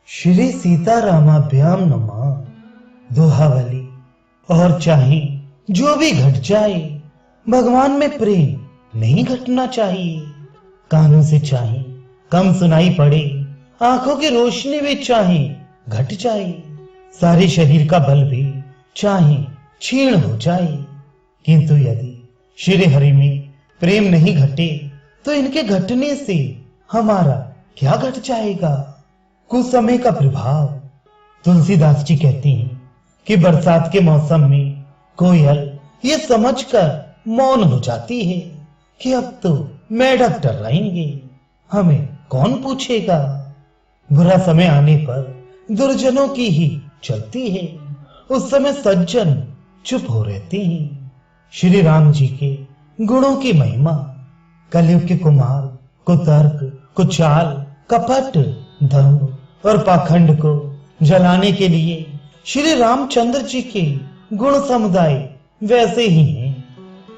श्री सीतारामाभ्याम नमः। दोहावली। और चाहे जो भी घट जाए, भगवान में प्रेम नहीं घटना चाहिए। कानों से चाहे कम सुनाई पड़े, आंखों की रोशनी भी चाहे घट जाए, सारे शरीर का बल भी चाहे क्षीण हो जाए, किंतु यदि श्री हरि में प्रेम नहीं घटे तो इनके घटने से हमारा क्या घट जाएगा। कुछ समय का प्रभाव। तुलसीदास जी कहते हैं कि बरसात के मौसम में कोयल ये समझकर मौन हो जाती है कि अब तो मेढक टर्राएंगे, हमें कौन पूछेगा। बुरा समय आने पर दुर्जनों की ही चलती है, उस समय सज्जन चुप हो रहते हैं। श्री राम जी के गुणों की महिमा। कलयुग के कुमार कुतर्क, कुचाल, कपट, धर्म और पाखंड को जलाने के लिए श्री रामचंद्र जी के गुण समुदाय वैसे ही हैं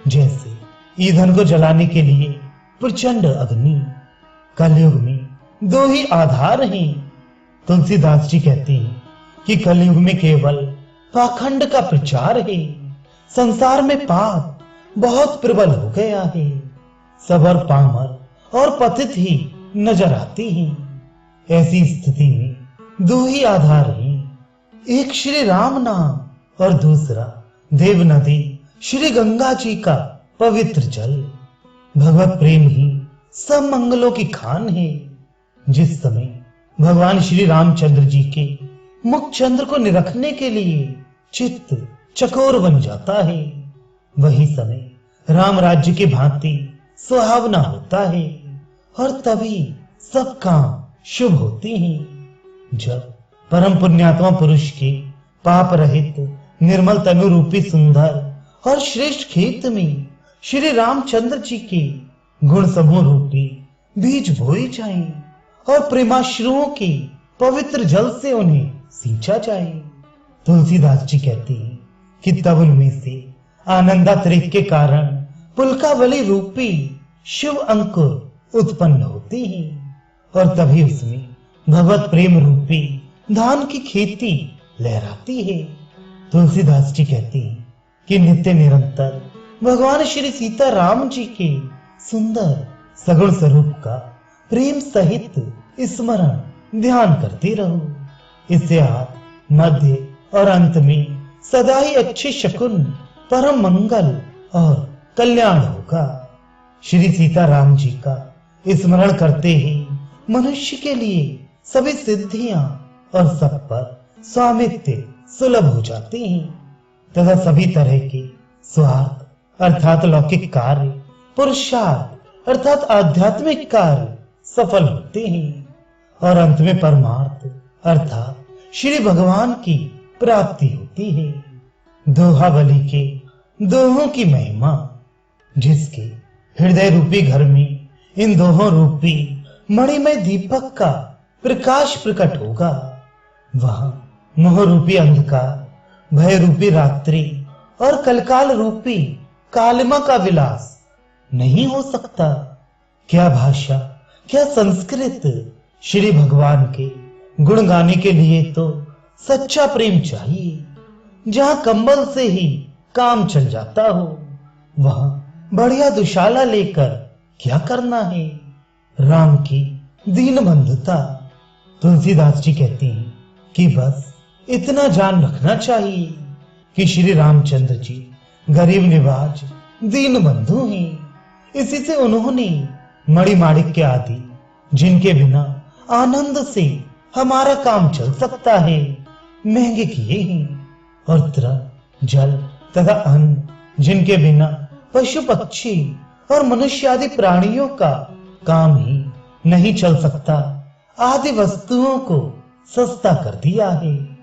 जैसे ईंधन को जलाने के लिए प्रचंड अग्नि। कलयुग में दो ही आधार हैं। तुलसीदास जी कहते हैं कि कलयुग में केवल पाखंड का प्रचार है। संसार में पाप बहुत प्रबल हो गया है। सबर, पामर और पतित ही नजर आती हैं। ऐसी स्थिति में दो ही आधार हैं, एक श्री राम नाम और दूसरा देव नदी श्री गंगा जी का पवित्र जल। भगवत प्रेम ही सब मंगलों की खान है। जिस समय भगवान श्री रामचंद्र जी के मुख चंद्र को निरखने के लिए चित्त चकोर बन जाता है, वही समय राम राज्य की भांति सुहावना होता है और तभी सब काम शुभ होते हैं। जब परम पुण्यात्मा पुरुष के पाप रहित निर्मल तनु रूपी सुंदर और श्रेष्ठ खेत में श्री रामचंद्र जी के गुण समूह रूपी बीज बोए जाएं और प्रेमाश्रुओं के पवित्र जल से उन्हें सींचा जाए। तुलसीदास जी कहते हैं कि तब उनमें से आनंदातिरेक के कारण पुलकावली रूपी शिव अंकुर उत्पन्न होते हैं और तभी उसमें भगवत प्रेम रूपी धान की खेती लहराती है। तुलसीदास जी कहते हैं कि नित्य निरंतर भगवान श्री सीता राम जी के सुंदर सगुण स्वरूप का प्रेम सहित स्मरण ध्यान करते रहो। इससे आप मध्य और अंत में सदा ही अच्छे शकुन, परम मंगल और कल्याण होगा। श्री सीता राम जी का स्मरण करते ही मनुष्य के लिए सभी सिद्धियां और सब पर स्वामित्व सुलभ हो जाते हैं तथा सभी तरह के स्वार्थ अर्थात लौकिक कार्य, पुरुषार्थ अर्थात आध्यात्मिक कार्य सफल होते हैं और अंत में परमार्थ अर्थात श्री भगवान की प्राप्ति होती है। दोहावली के दोहों की महिमा। जिसके हृदय रूपी घर में इन दोहों रूपी मणिमय दीपक का प्रकाश प्रकट होगा, वहां मोह रूपी अंधकार, भय रूपी रात्रि और कलकाल रूपी कालिमा का विलास नहीं हो सकता। क्या भाषा, क्या संस्कृत। श्री भगवान के गुण गाने के लिए तो सच्चा प्रेम चाहिए। जहां कंबल से ही काम चल जाता हो, वहां बढ़िया दुशाला लेकर क्या करना है। राम की दीन बंधुता। तुलसीदास जी कहते हैं कि बस इतना जान रखना चाहिए कि श्री रामचंद्र जी गरीब निवाज दीन बंधु हैं। इसी से उन्होंने मणिमाणिक्य आदि, जिनके बिना आनंद से हमारा काम चल सकता है, महंगे किए हैं और तृण, जल तथा अन्न, जिनके बिना पशु पक्षी और मनुष्य आदि प्राणियों का काम ही नहीं चल सकता, आदि वस्तुओं को सस्ता कर दिया है।